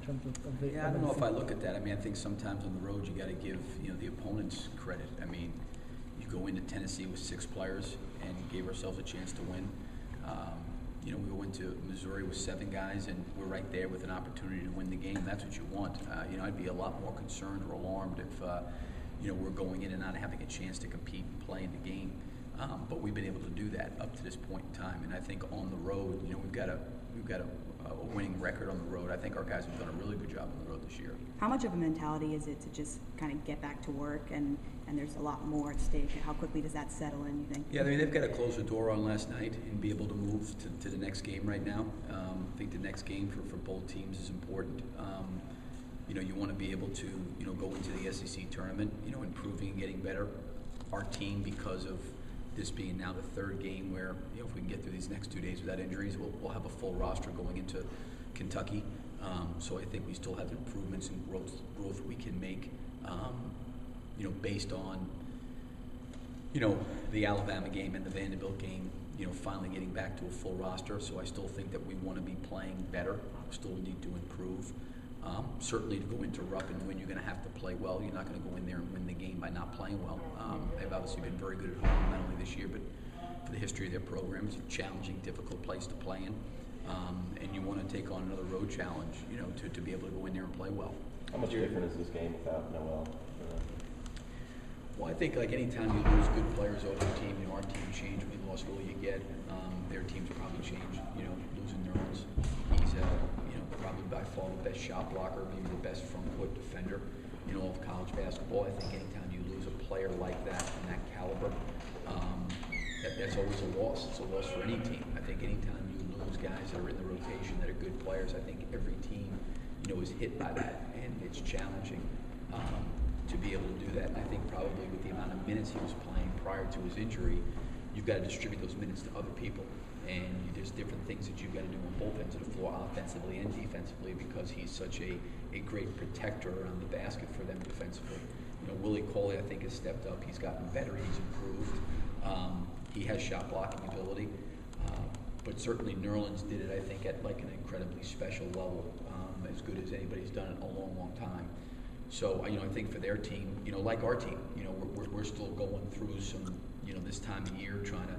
terms of the. Yeah, I don't know if I look at that. I mean, I think sometimes on the road you got to give the opponents credit. I mean, you go into Tennessee with 6 players and gave ourselves a chance to win. We go into Missouri with 7 guys, and we're right there with an opportunity to win the game. That's what you want. I'd be a lot more concerned or alarmed if we're going in and not having a chance to compete and play in the game. But we've been able to do that up to this point in time, and I think on the road, we've got a winning record on the road. I think our guys have done a really good job on the road this year. How much of a mentality is it to just kind of get back to work, and there's a lot more at stake? How quickly does that settle in, you think? Yeah, I mean, they've got to close the door on last night and be able to move to the next game right now. I think the next game for both teams is important. You want to be able to, go into the SEC tournament, improving and getting better. Our team, because of this being now the 3rd game where, if we can get through these next 2 days without injuries, we'll have a full roster going into Kentucky. So I think we still have improvements and growth we can make, based on, the Alabama game and the Vanderbilt game, finally getting back to a full roster. So I still think that we want to be playing better, still need to improve. Certainly to go into Rupp and win, you're going to have to play well. You're not going to go in there and win the game by not playing well. They've obviously been very good at home, not only this year, but for the history of their program. It's a challenging, difficult place to play in. And you want to take on another road challenge, to be able to go in there and play well. How much different is this game without Noel? Well, I think like any time you lose good players on your team, our team changed. We lost Will you get. Their team's probably changed, losing Nerlens. He's probably by far the best shot blocker, maybe the best front court defender, of college basketball. I think anytime you lose a player like that and that caliber, that's always a loss. It's a loss for any team. I think anytime you lose guys that are in the rotation that are good players, I think every team, is hit by that, and it's challenging to be able to do that. And I think probably with the amount of minutes he was playing prior to his injury, you've got to distribute those minutes to other people. And there's different things that you've got to do on both ends of the floor, offensively and defensively, because he's such a great protector around the basket for them defensively. Willie Cauley, I think, has stepped up. He's gotten better. He's improved. He has shot blocking ability. But certainly Nerlens did it, I think, at like an incredibly special level, as good as anybody's done it in a long, long time. So, I think for their team, like our team, we're still going through some, this time of year trying to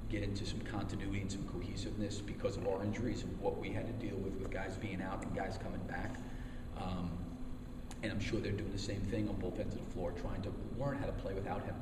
get into some continuity and some cohesiveness because of our injuries and what we had to deal with guys being out and guys coming back. And I'm sure they're doing the same thing on both ends of the floor, trying to learn how to play without him.